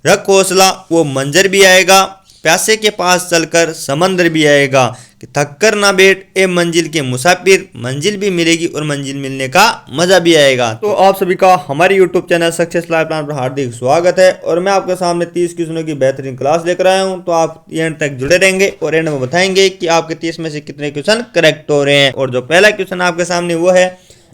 रख हौसला वो मंजर भी आएगा, प्यासे के पास चलकर समंदर भी आएगा, कि थक कर ना बैठ ए मंजिल के मुसाफिर, मंजिल भी मिलेगी और मंजिल मिलने का मजा भी आएगा। तो आप सभी का हमारे YouTube channel success life plan पर हार्दिक स्वागत है और मैं आपके सामने 30 क्वेश्चनों की बेहतरीन क्लास लेकर आया हूं। तो आप एंड तक जुड़े रहेंगे और एंड में बताएंगे कि आपके 30 में से कितने क्वेश्चन करेक्ट हो रहे हैं। और जो पहला क्वेश्चन आपके सामने वो है,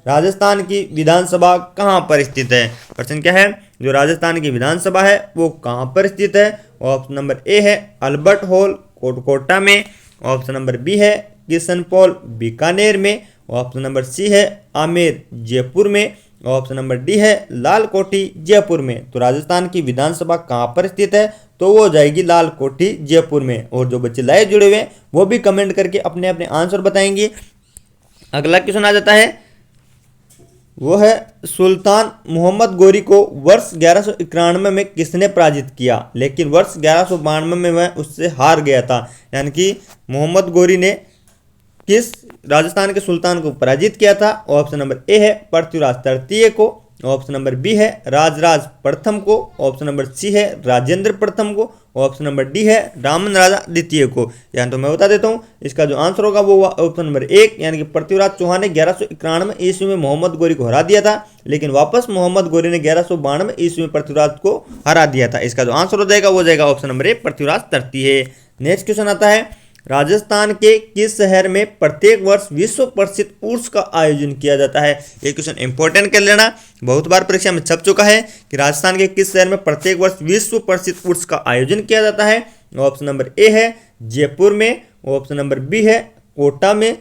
राजस्थान की विधानसभा कहाँ पर स्थित है। प्रश्न क्या है, जो राजस्थान की विधानसभा है वो कहाँ पर स्थित है। ऑप्शन नंबर ए है अल्बर्ट हॉल कोटकोटा में, ऑप्शन नंबर बी है किशनपोल बीकानेर में, ऑप्शन नंबर सी है आमेर जयपुर में, ऑप्शन नंबर डी है लाल कोठी जयपुर में। तो राजस्थान की विधानसभा कहाँ पर स्थित है, तो वो हो जाएगी लाल कोठी जयपुर में। और जो बच्चे लाइव जुड़े हुए हैं वो भी कमेंट करके अपने अपने आंसर बताएंगे। अगला क्वेश्चन आ जाता है, वो है सुल्तान मोहम्मद गोरी को वर्ष 1191 में किसने पराजित किया, लेकिन वर्ष 1192 में वह उससे हार गया था। यानी कि मोहम्मद गोरी ने किस राजस्थान के सुल्तान को पराजित किया था। ऑप्शन नंबर ए है पृथ्वीराज तृतीय को, ऑप्शन नंबर बी है राजराज प्रथम को, ऑप्शन नंबर सी है राजेंद्र प्रथम को, ऑप्शन नंबर डी है रामन राजा द्वितीय को। यानी तो मैं बता देता हूँ, इसका जो आंसर होगा वो ऑप्शन नंबर एक, यानी कि पृथ्वीराज चौहान ने 1191 ईस्वी में मोहम्मद गोरी को हरा दिया था, लेकिन वापस मोहम्मद गोरी ने 1192 ईस्वी में पृथ्वीराज को हरा दिया था। इसका जो आंसर हो जाएगा वो हो जाएगा ऑप्शन नंबर ए पृथ्वीराज तृतीय। नेक्स्ट क्वेश्चन आता है, राजस्थान के किस शहर में प्रत्येक वर्ष विश्व प्रसिद्ध उर्स का आयोजन किया जाता है। ये क्वेश्चन इंपॉर्टेंट कर लेना, बहुत बार परीक्षा में छप चुका है कि राजस्थान के किस शहर में प्रत्येक वर्ष विश्व प्रसिद्ध उर्स का आयोजन किया जाता है। ऑप्शन नंबर ए है जयपुर में, ऑप्शन नंबर बी है कोटा में,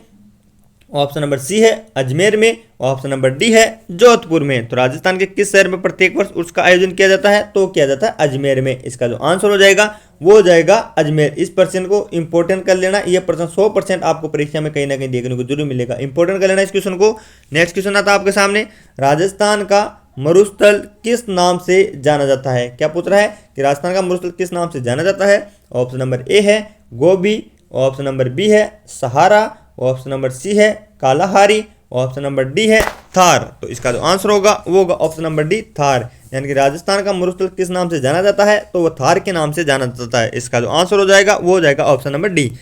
ऑप्शन नंबर सी है अजमेर में, ऑप्शन नंबर डी है जोधपुर में। तो राजस्थान के किस शहर में प्रत्येक वर्ष उसका आयोजन किया जाता है, तो किया जाता है अजमेर में। इसका जो आंसर हो जाएगा वो हो जाएगा अजमेर। इस प्रश्न को इंपॉर्टेंट कर लेना, ये प्रश्न 100% आपको परीक्षा में कहीं ना कहीं देखने को जरूर मिलेगा। इंपॉर्टेंट कर लेना इस क्वेश्चन को। नेक्स्ट क्वेश्चन आता है आपके सामने, राजस्थान का मरुस्थल किस नाम से जाना जाता है। क्या पूछ रहा है कि राजस्थान का मरुस्थल किस नाम से जाना जाता है। ऑप्शन नंबर ए है गोबी, ऑप्शन नंबर बी है सहारा, ऑप्शन नंबर सी है कालाहारी, ऑप्शन नंबर डी है थार। तो इसका जो आंसर होगा वो होगा ऑप्शन नंबर डी थार। यानी कि राजस्थान का मरुस्थल किस नाम से जाना जाता है, तो वो थार के नाम से जाना जाता है। इसका जो आंसर हो जाएगा वो हो जाएगा option number D.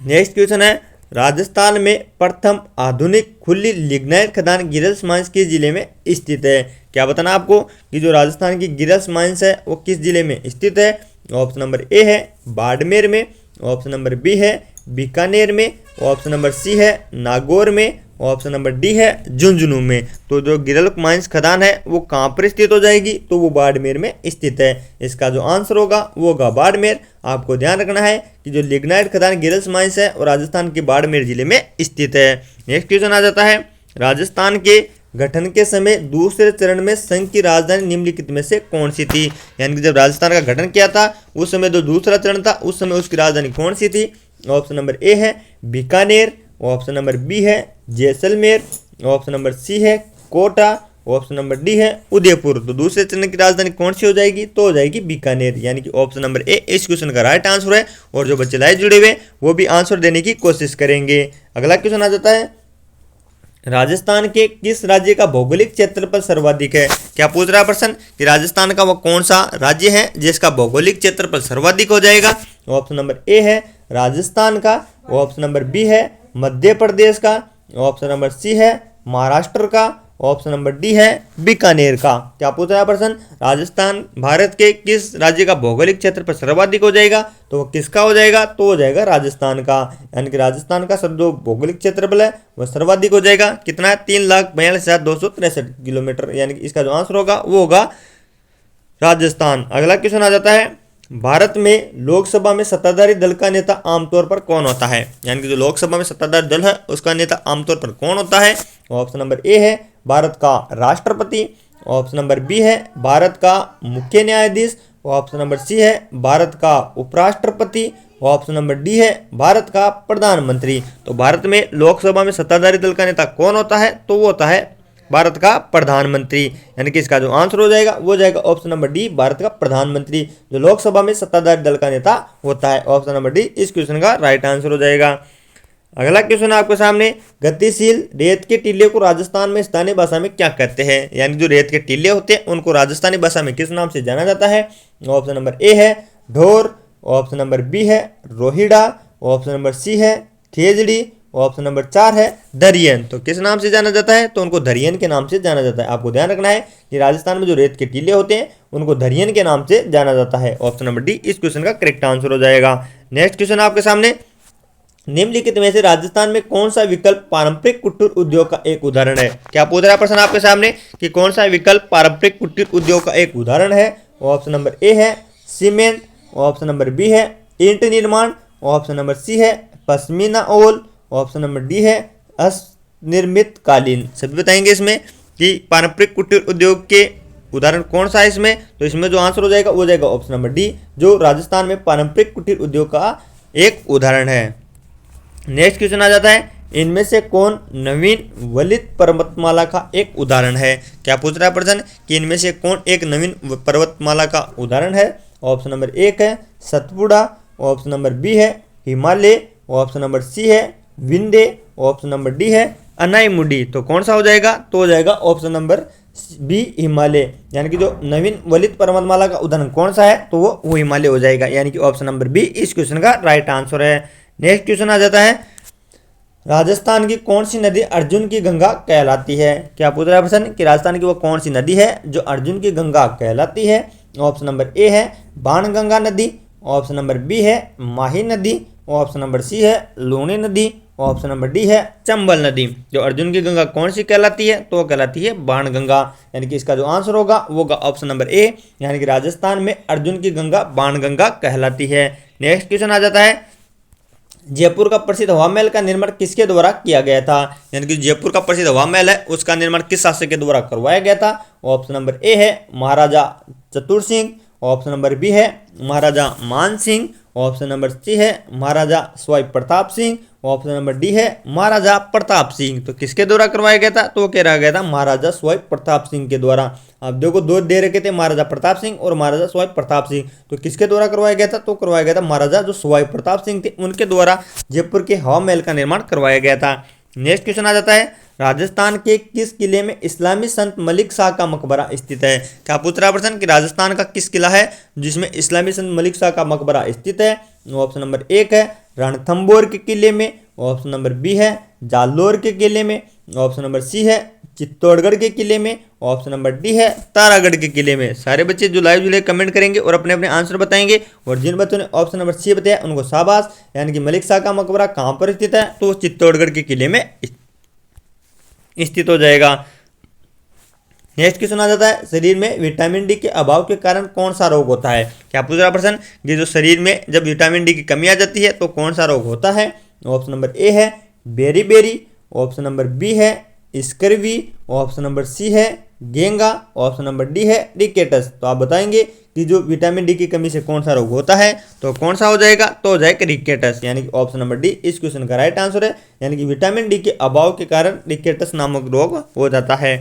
Next question है, राजस्थान में प्रथम आधुनिक खुली लिग्नाइट खदान गिरल्स माइंस किस जिले में स्थित है। क्या बताना आपको कि जो राजस्थान की गिरल्स माइंस है वो किस जिले में स्थित है। ऑप्शन नंबर ए है बाड़मेर में, ऑप्शन नंबर बी है बीकानेर में, ऑप्शन नंबर सी है नागौर में, ऑप्शन नंबर डी है झुंझुनू में। तो जो गिरल माइंस खदान है वो कहाँ पर स्थित हो जाएगी, तो वो बाड़मेर में स्थित है। इसका जो आंसर होगा वो होगा बाड़मेर। आपको ध्यान रखना है कि जो लिग्नाइट खदान गिरल्स माइंस है वो राजस्थान के बाड़मेर जिले में स्थित है। नेक्स्ट क्वेश्चन आ जाता है, राजस्थान के गठन के समय दूसरे चरण में संघ की राजधानी निम्नलिखित में से कौन सी थी। यानी कि जब राजस्थान का गठन किया था उस समय जो दूसरा चरण था उस समय उसकी राजधानी कौन सी थी। ऑप्शन नंबर ए है बीकानेर, ऑप्शन नंबर बी है जैसलमेर, ऑप्शन नंबर सी है कोटा, ऑप्शन नंबर डी है उदयपुर। तो दूसरे चरण की राजधानी कौन सी हो जाएगी, तो हो जाएगी बीकानेर। यानी कि ऑप्शन नंबर ए इस क्वेश्चन का राइट आंसर है। और जो बच्चे लाइव जुड़े हुए वो भी आंसर देने की कोशिश करेंगे। अगला क्वेश्चन आ जाता है, राजस्थान के किस राज्य का भौगोलिक क्षेत्रफल सर्वाधिक है। क्या पूछ रहा है प्रश्न कि राजस्थान का वो कौन सा राज्य है जिसका भौगोलिक क्षेत्रफल सर्वाधिक हो जाएगा। ऑप्शन नंबर ए है राजस्थान का, ऑप्शन नंबर बी है मध्य प्रदेश का, ऑप्शन नंबर सी है महाराष्ट्र का, ऑप्शन नंबर डी है बीकानेर का। क्या पूछ रहा है प्रश्न, राजस्थान भारत के किस राज्य का भौगोलिक क्षेत्रफल सर्वाधिक हो जाएगा, तो वो किसका हो जाएगा, तो हो जाएगा राजस्थान का। यानी कि राजस्थान का जो भौगोलिक क्षेत्रफल है वह सर्वाधिक हो जाएगा। कितना है, 3,42,263 किलोमीटर। यानी कि इसका जो आंसर होगा वो होगा राजस्थान। अगला क्वेश्चन आ जाता है, भारत में लोकसभा में सत्ताधारी दल का नेता आमतौर पर कौन होता है। यानी कि जो लोकसभा में सत्ताधारी दल है उसका नेता आमतौर पर कौन होता है। ऑप्शन नंबर ए है भारत का राष्ट्रपति, ऑप्शन नंबर बी है भारत का मुख्य न्यायाधीश, ऑप्शन नंबर सी है भारत का उपराष्ट्रपति, ऑप्शन नंबर डी है भारत का प्रधानमंत्री। तो भारत में लोकसभा में सत्ताधारी दल का नेता कौन होता है, तो वो होता है भारत का प्रधानमंत्री। यानी कि इसका जो आंसर हो जाएगा वो जाएगा ऑप्शन नंबर डी भारत का प्रधानमंत्री, जो लोकसभा में सत्ताधारी दल का नेता होता है। ऑप्शन नंबर डी इस क्वेश्चन का राइट आंसर हो जाएगा। अगला क्वेश्चन आपके सामने, गतिशील रेत के टीले को राजस्थान में स्थानीय भाषा में क्या कहते हैं? यानी जो रेत के टीले होते हैं उनको राजस्थानी भाषा में किस नाम से जाना जाता है? ऑप्शन नंबर ए है ढोर, ऑप्शन नंबर बी है रोहिड़ा, ऑप्शन नंबर सी है खेजड़ी, ऑप्शन नंबर 4 है दरियन। तो किस नाम से जाना जाता है? तो उनको दरियन के नाम से जाना जाता है। आपको ध्यान रखना है कि राजस्थान में जो रेत के टीले होते हैं उनको दरियन के नाम से जाना जाता है। ऑप्शन नंबर डी इस क्वेश्चन का करेक्ट आंसर हो जाएगा। नेक्स्ट क्वेश्चन आपके सामने, निम्नलिखित में से राजस्थान में कौन सा विकल्प पारंपरिक कुटीर उद्योग का एक उदाहरण है? क्या पूछ रहा है प्रश्न आपके सामने कि कौन सा विकल्प पारंपरिक कुटीर उद्योग का एक उदाहरण है? ऑप्शन नंबर ए है सीमेंट, ऑप्शन नंबर बी है ईंट निर्माण, ऑप्शन नंबर सी है पश्मीना ओल, ऑप्शन नंबर डी है असनिर्मित कालीन। सभी बताएंगे इसमें कि पारंपरिक कुटीर उद्योग के उदाहरण कौन सा है इसमें। तो इसमें जो आंसर हो जाएगा वो जाएगा ऑप्शन नंबर डी, जो राजस्थान में पारंपरिक कुटीर उद्योग का एक उदाहरण है। नेक्स्ट क्वेश्चन आ जाता है, इनमें से कौन नवीन वलित पर्वतमाला का एक उदाहरण है? क्या पूछ रहा है प्रश्न कि इनमें से कौन एक नवीन पर्वतमाला का उदाहरण है? ऑप्शन नंबर एक है सतपुड़ा, ऑप्शन नंबर बी है हिमालय, ऑप्शन नंबर सी है विंध्य, ऑप्शन नंबर डी है अनाईमुडी। तो कौन सा हो जाएगा? तो हो जाएगा ऑप्शन नंबर बी हिमालय। यानी कि जो नवीन वलित पर्वतमाला का उदाहरण कौन सा है तो वो हिमालय हो जाएगा। यानी कि ऑप्शन नंबर बी इस क्वेश्चन का राइट आंसर है। नेक्स्ट क्वेश्चन आ जाता है, राजस्थान की कौन सी नदी अर्जुन की गंगा कहलाती है? क्या पूछ रहा है प्रश्न कि राजस्थान की वो कौन सी नदी है जो अर्जुन की गंगा कहलाती है? ऑप्शन नंबर ए है बाणगंगा नदी, ऑप्शन नंबर बी है माही नदी, ऑप्शन नंबर सी है लूणी नदी, ऑप्शन नंबर डी है चंबल नदी। जो अर्जुन की गंगा कौन सी कहलाती है तो वो कहलाती है बाणगंगा। यानी कि इसका जो आंसर होगा वो होगा ऑप्शन नंबर ए, यानी कि राजस्थान में अर्जुन की गंगा बाणगंगा कहलाती है। नेक्स्ट क्वेश्चन आ जाता है, जयपुर का प्रसिद्ध हवा महल का निर्माण किसके द्वारा किया गया था? यानी कि जयपुर का प्रसिद्ध हवा महल है उसका निर्माण किस शासक के द्वारा करवाया गया था? ऑप्शन नंबर ए है महाराजा चतुर सिंह, ऑप्शन नंबर बी है महाराजा मान सिंह, ऑप्शन नंबर सी है Maharaja Sawai Pratap Singh, option number D है महाराजा प्रताप सिंह। तो किसके द्वारा करवाया गया था? तो वो कह रहा गया था महाराजा स्वाई प्रताप सिंह के द्वारा। आप देखो दो दे रखे थे महाराजा प्रताप सिंह और महाराजा स्वाई प्रताप सिंह, तो किसके द्वारा करवाया गया था? तो करवाया गया था महाराजा जो स्वाई प्रताप सिंह थे उनके द्वारा जयपुर के हवा महल का निर्माण करवाया गया था। नेक्स्ट क्वेश्चन आ जाता है, राजस्थान के किस किले में इस्लामी संत मलिक शाह का मकबरा स्थित है? क्या पूछ रहा है प्रश्न कि राजस्थान का किस किला है जिसमें इस्लामी संत मलिक शाह का मकबरा स्थित है? ऑप्शन नंबर एक है रणथंबोर के किले में, ऑप्शन नंबर बी है जालोर के किले में, ऑप्शन नंबर सी है चित्तौड़गढ़ के किले में, ऑप्शन नंबर डी है तारागढ़ के किले में। सारे बच्चे जो लाइव जुड़े कमेंट करेंगे और अपने अपने आंसर बताएंगे, और जिन बच्चों ने ऑप्शन नंबर सी बताया उनको शाबाश। यानी कि मलिक शाह का मकबरा कहाँ पर स्थित है? तो चित्तौड़गढ़ के किले में स्थित हो जाएगा। नेक्स्ट क्वेश्चन आ जाता है, शरीर में विटामिन डी के अभाव के कारण कौन सा रोग होता है? क्या पूछ रहा प्रश्न कि जो शरीर में जब विटामिन डी की कमी आ जाती है तो कौन सा रोग होता है? ऑप्शन नंबर ए है बेरीबेरी, ऑप्शन नंबर बी है स्कर्वी, ऑप्शन नंबर सी है गेंगा, ऑप्शन नंबर डी है रिकेटस। तो आप बताएंगे कि जो विटामिन डी की कमी से कौन सा रोग होता है, तो कौन सा हो जाएगा? तो हो जाएगा रिकेटस। यानी कि ऑप्शन नंबर डी इस क्वेश्चन का राइट आंसर है। यानी कि विटामिन डी के अभाव के कारण रिकेटस नामक रोग हो जाता है।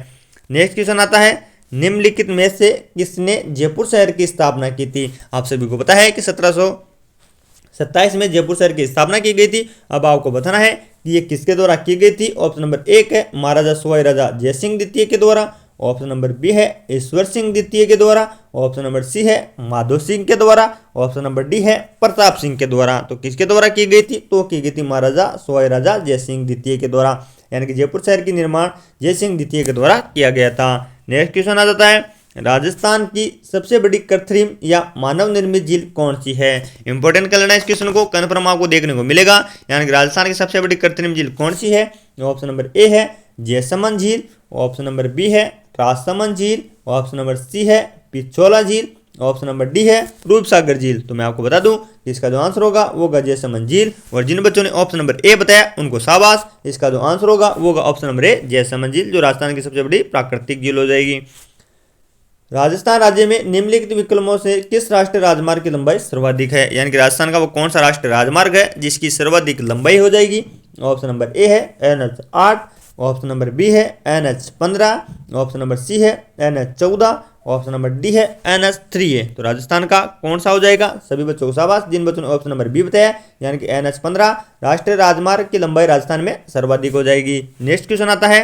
नेक्स्ट क्वेश्चन आता है, निम्नलिखित में से किसने जयपुर शहर की स्थापना की थी? आप सभी को पता है कि 1727 में जयपुर शहर की स्थापना की गई थी। अब आपको बताना है कि ये किसके द्वारा की गई थी। ऑप्शन नंबर एक है महाराजा सवाई राजा जयसिंह द्वितीय के द्वारा, ऑप्शन नंबर बी है ईश्वर सिंह द्वितीय के द्वारा, ऑप्शन नंबर सी है माधो सिंह के द्वारा, ऑप्शन नंबर डी है प्रताप सिंह के द्वारा। तो किसके द्वारा की गई थी? तो की गई थी महाराजा सवाई राजा जयसिंह द्वितीय के द्वारा। यानी कि जयपुर शहर की निर्माण जयसिंह द्वितीय के द्वारा किया गया था। नेक्स्ट क्वेश्चन आ जाता है, राजस्थान की सबसे बड़ी कृत्रिम या मानव निर्मित झील कौन सी है? इंपॉर्टेंट कर लेना इस क्वेश्चन को, कन्फर्म आपको देखने को मिलेगा। यानी कि राजस्थान की सबसे बड़ी कृत्रिम झील कौन सी है? ऑप्शन नंबर ए है जयसमंद झील, ऑप्शन नंबर बी है राजसमंद झील, ऑप्शन नंबर सी है पिछोला झील, ऑप्शन नंबर डी है रूपसागर झील। तो मैं आपको बता दूं कि इसका जो आंसर होगा वो होगा जयसमंद झील, और जिन बच्चों ने ऑप्शन नंबर ए बताया उनको शाबाश। इसका जो आंसर होगा वो होगा ऑप्शन नंबर ए जयसमंद झील, जो राजस्थान की सबसे बड़ी प्राकृतिक झील हो जाएगी। राजस्थान राज्य में निम्नलिखित विकल्पों से किस राष्ट्रीय राजमार्ग की लंबाई सर्वाधिक है? यानी कि राजस्थान का वो कौन सा राष्ट्रीय राजमार्ग है जिसकी सर्वाधिक लंबाई हो जाएगी? ऑप्शन नंबर ए है NH8, ऑप्शन नंबर बी है NH15, ऑप्शन नंबर सी है NH14, ऑप्शन नंबर डी है NH3A। तो राजस्थान का कौन सा हो जाएगा? सभी बच्चों को शाबाश जिन बच्चों ने ऑप्शन नंबर बी बताया, यानी कि NH15 राष्ट्रीय राजमार्ग की लंबाई राजस्थान में सर्वाधिक हो जाएगी। नेक्स्ट क्वेश्चन आता है,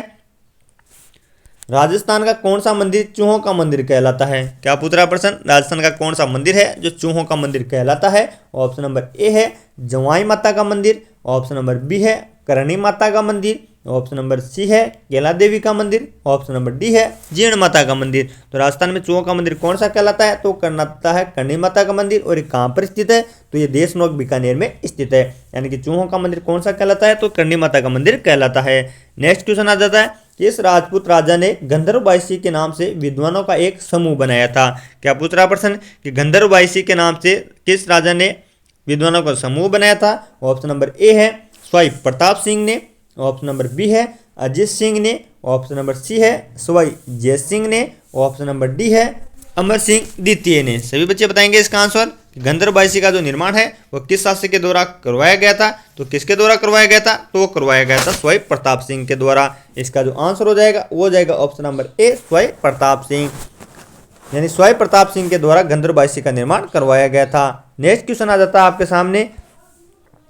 राजस्थान का कौन सा मंदिर चूहों का मंदिर कहलाता है? क्या पूछ रहा प्रश्न? राजस्थान का कौन सा मंदिर है जो चूहों का मंदिर कहलाता है? ऑप्शन नंबर ए है जवाई माता का मंदिर, ऑप्शन नंबर बी है करणी माता का मंदिर, ऑप्शन नंबर सी है केला देवी का मंदिर, ऑप्शन नंबर डी है जीर्ण माता का मंदिर। तो राजस्थान में चूहों का मंदिर कौन सा कहलाता है? तो कहलाता है करणी माता का मंदिर। और ये कहाँ पर स्थित है? तो ये देशनोक बीकानेर में स्थित है। यानी कि चूहों का मंदिर कौन सा कहलाता है? तो करणी माता का मंदिर कहलाता है। नेक्स्ट क्वेश्चन आ जाता है, किस राजपूत राजा ने गंधर्व बाईसी के नाम से विद्वानों का एक समूह बनाया था? क्या पूछ रहा प्रश्न कि गंधर्व बाईसी के नाम से किस राजा ने विद्वानों का समूह बनाया था? ऑप्शन नंबर ए है स्वाई प्रताप सिंह ने, ऑप्शन नंबर बी है अजीत सिंह ने, ऑप्शन नंबर सी है स्वाई जय सिंह ने, ऑप्शन नंबर डी है अमर सिंह द्वितीय ने। सभी बच्चे बताएंगे इसका आंसर। गंधर्व बाईसी का जो निर्माण है वो किस शासक के द्वारा करवाया गया था? तो किसके द्वारा करवाया गया था? तो करवाया गया था स्वाई प्रताप सिंह के द्वारा। इसका जो आंसर हो जाएगा वो हो जाएगा option number A Sawai Pratap Singh, यानी स्वाई प्रताप सिंह के द्वारा गंधर्व बाईसी का निर्माण करवाया गया था। नेक्स्ट क्वेश्चन आ जाता है आपके सामने,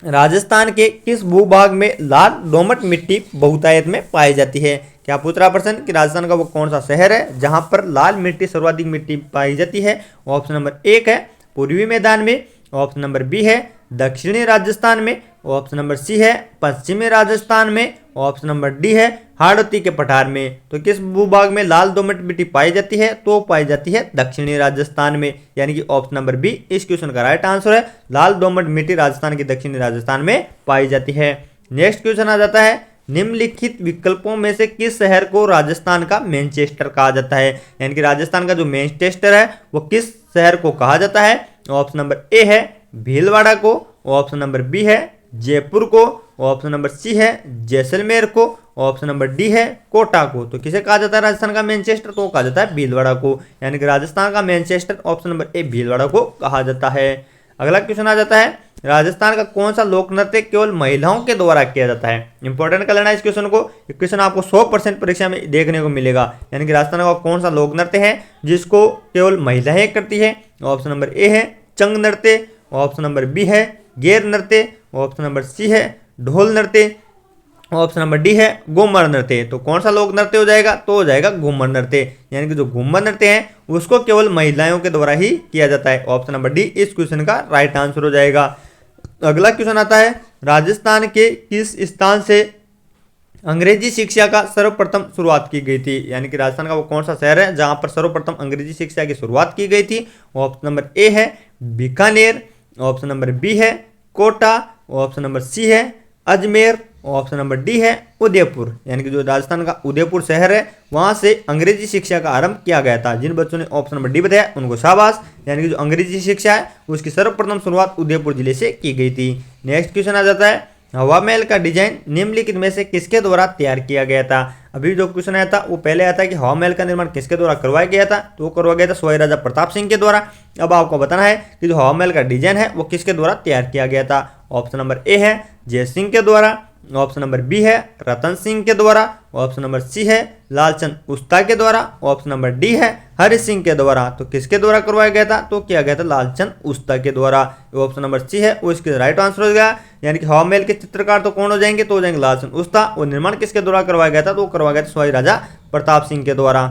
राजस्थान के किस भूभाग में लाल दोमट मिट्टी बहुतायत में पाई जाती है? क्या पूछ रहा प्रश्न कि राजस्थान का वो कौन सा शहर है जहां पर लाल मिट्टी सर्वाधिक मिट्टी पाई जाती है? ऑप्शन नंबर एक है पूर्वी मैदान में, ऑप्शन नंबर बी है दक्षिणी राजस्थान में, ऑप्शन नंबर सी है पश्चिमी राजस्थान में, ऑप्शन नंबर डी है हाड़ौती के पठार में। तो किस भूभाग में लाल दोमट मिट्टी पाई जाती है? तो पाई जाती है दक्षिणी राजस्थान में, यानी कि ऑप्शन नंबर बी इस क्वेश्चन का राइट आंसर है। लाल दोमट मिट्टी राजस्थान की दक्षिणी राजस्थान में पाई जाती है। नेक्स्ट क्वेश्चन आ जाता है, निम्नलिखित विकल्पों में से किस शहर को राजस्थान का मैनचेस्टर कहा जाता है? यानी कि राजस्थान का जो मैनचेस्टर है वो किस शहर को कहा जाता है? ऑप्शन नंबर ए है भीलवाड़ा को, ऑप्शन नंबर बी है जयपुर को, ऑप्शन नंबर सी है जैसलमेर को, ऑप्शन नंबर डी है कोटा को। तो किसे कहा जाता है राजस्थान का मैनचेस्टर? तो कहा जाता है भीलवाड़ा को, यानी कि राजस्थान का मैनचेस्टर ऑप्शन नंबर ए भीलवाड़ा को कहा जाता है। अगला क्वेश्चन आ जाता है, राजस्थान का कौन सा लोक नृत्य केवल महिलाओं के द्वारा किया जाता है? इंपॉर्टेंट कर लेना इस क्वेश्चन को, ये क्वेश्चन आपको 100% परीक्षा में देखने को मिलेगा। यानी कि राजस्थान का कौन सा लोक नृत्य है जिसको केवल महिलाएं करती है? ऑप्शन नंबर ए है चंग नृत्य, ऑप्शन नंबर बी है गेर नृत्य, ऑप्शन नंबर सी है ढोल नृत्य, ऑप्शन नंबर डी है घूमर नृत्य। तो कौन सा लोक नृत्य हो जाएगा? तो हो जाएगा घूमर नृत्य, यानी कि जो घूमर नृत्य है उसको केवल महिलाओं के द्वारा ही किया जाता है। ऑप्शन नंबर डी इस क्वेश्चन का राइट आंसर हो जाएगा। अगला क्वेश्चन आता है, राजस्थान के किस स्थान से अंग्रेजी शिक्षा का सर्वप्रथम शुरुआत की गई थी? यानी कि राजस्थान का वो कौन सा शहर है जहां पर सर्वप्रथम अंग्रेजी शिक्षा की शुरुआत की गई थी? ऑप्शन नंबर ए है बीकानेर, ऑप्शन नंबर बी है कोटा, ऑप्शन नंबर सी है अजमेर, ऑप्शन नंबर डी है उदयपुर। यानी कि जो राजस्थान का उदयपुर शहर है वहां से अंग्रेजी शिक्षा का आरंभ किया गया था। जिन बच्चों ने ऑप्शन नंबर डी बताया उनको शाबाश, यानी कि जो अंग्रेजी शिक्षा है उसकी सर्वप्रथम शुरुआत उदयपुर जिले से की गई थी। नेक्स्ट क्वेश्चन आ जाता है, हवा महल का डिजाइन निम्नलिखित में से किसके द्वारा तैयार किया गया था? अभी जो क्वेश्चन आया था वो पहले आया था कि हवा महल का निर्माण किसके द्वारा करवाया गया था? तो वो करवाया गया था सवाई राजा प्रताप सिंह के द्वारा। अब आपको बताना है कि जो हवा महल का डिजाइन है वो किसके द्वारा तैयार किया गया था? ऑप्शन नंबर ए है जय सिंह के द्वारा, ऑप्शन नंबर बी है रतन सिंह के द्वारा, ऑप्शन नंबर सी है लालचंद उस्ता के द्वारा, ऑप्शन नंबर डी है हरि सिंह के द्वारा। तो किसके द्वारा करवाया गया था? तो किया गया था लालचंद उस्ता के द्वारा। ऑप्शन नंबर सी है वो इसके राइट आंसर हो गया। यानी कि हवा महल के चित्रकार तो कौन हो जाएंगे? तो हो जाएंगे लालचंद उस्ता। और निर्माण किसके द्वारा करवाया गया था? तो करवाया गया था सवाई राजा प्रताप सिंह के द्वारा।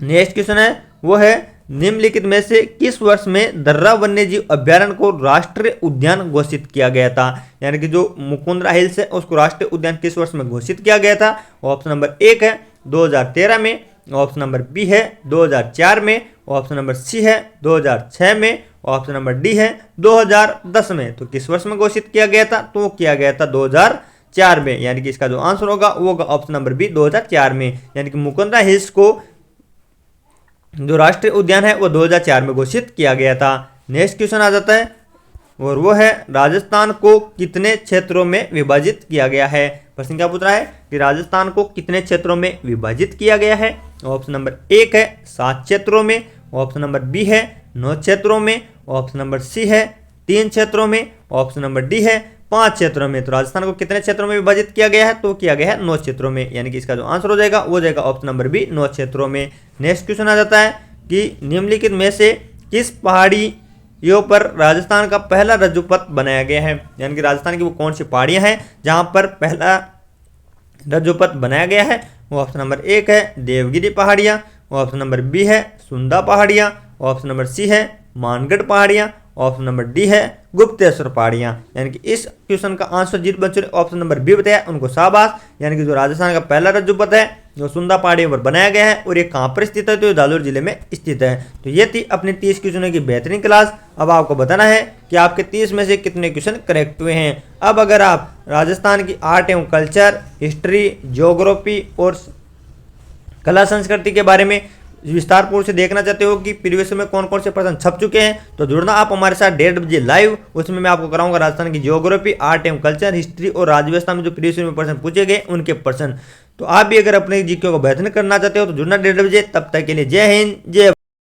नेक्स्ट क्वेश्चन है वो है, निम्नलिखित में से किस वर्ष में दर्रा वन्यजीव अभ्यारण्य को राष्ट्रीय उद्यान घोषित किया गया था? यानी कि जो मुकुंदरा हिल्स है उसको राष्ट्रीय उद्यान किस वर्ष में घोषित किया गया था? ऑप्शन नंबर एक है 2013 में, ऑप्शन नंबर बी है 2004 में, ऑप्शन नंबर सी है 2006 में, ऑप्शन नंबर डी है 2010 में। तो किस वर्ष में घोषित किया गया था? तो किया गया था 2004 में, यानी कि इसका जो आंसर होगा वो होगा ऑप्शन नंबर बी 2004 में। यानी कि मुकुंदरा हिल्स को जो राष्ट्रीय उद्यान है वो 2004 में घोषित किया गया था। नेक्स्ट क्वेश्चन आ जाता है और वो है, राजस्थान को कितने क्षेत्रों में विभाजित किया गया है? प्रश्न क्या पूछ रहा है कि राजस्थान को कितने क्षेत्रों में विभाजित किया गया है? ऑप्शन नंबर एक है 7 क्षेत्रों में, ऑप्शन नंबर बी है 9 क्षेत्रों में, ऑप्शन नंबर सी है 3 क्षेत्रों में, ऑप्शन नंबर डी है 5 क्षेत्रों में। तो राजस्थान को कितने क्षेत्रों में विभाजित किया गया है? तो किया गया है 9 क्षेत्रों में, यानी कि इसका जो आंसर हो जाएगा वो हो जाएगा ऑप्शन नंबर बी 9 क्षेत्रों में। नेक्स्ट क्वेश्चन आ जाता है, कि निम्नलिखित में से किस पहाड़ियों पर राजस्थान का पहला रज्जुपथ बनाया गया है, यानी कि राजस्थान की वो कौन सी पहाड़ियां हैं जहां पर पहला रज्जुपथ बनाया गया है। वो ऑप्शन नंबर 1 है देवगिरी पहाड़ियाँ, ऑप्शन नंबर बी है सुंदा पहाड़ियाँ, ऑप्शन नंबर सी है मानगढ़ पहाड़ियाँ, ऑप्शन नंबर डी है गुप्तेश्वर पहाड़ियाँ। यानी कि इस क्वेश्चन का आंसर जिन बच्चों ने ऑप्शन नंबर बी बताया उनको शाबाश। यानी कि जो राजस्थान का पहला रज्जुपथ है जो सुंदा पहाड़ियों पर बनाया गया है और ये कहाँ पर स्थित है, तो ये जालौर जिले में स्थित है। तो ये थी अपनी 30 क्वेश्चनों की बेहतरीन क्लास। अब आपको बताना है कि आपके 30 में से कितने क्वेश्चन करेक्ट हुए हैं। अब अगर आप राजस्थान की आर्ट एवं कल्चर, हिस्ट्री, ज्योग्राफी और कला संस्कृति के बारे में विस्तारपूर्व से देखना चाहते हो कि प्रीवियस में कौन कौन से प्रश्न छप चुके हैं, तो जुड़ना आप हमारे साथ 1:30 बजे लाइव। उसमें मैं आपको कराऊंगा राजस्थान की ज्योग्राफी, आर्ट एवं कल्चर, हिस्ट्री और राज्यव्यवस्था में जो प्रीवियस में प्रश्न पूछे गए उनके प्रश्न। तो आप भी अगर अपने जीके को बेहतर करना चाहते हो तो जुड़ना 1:30 बजे। तब तक के लिए जय हिंद जय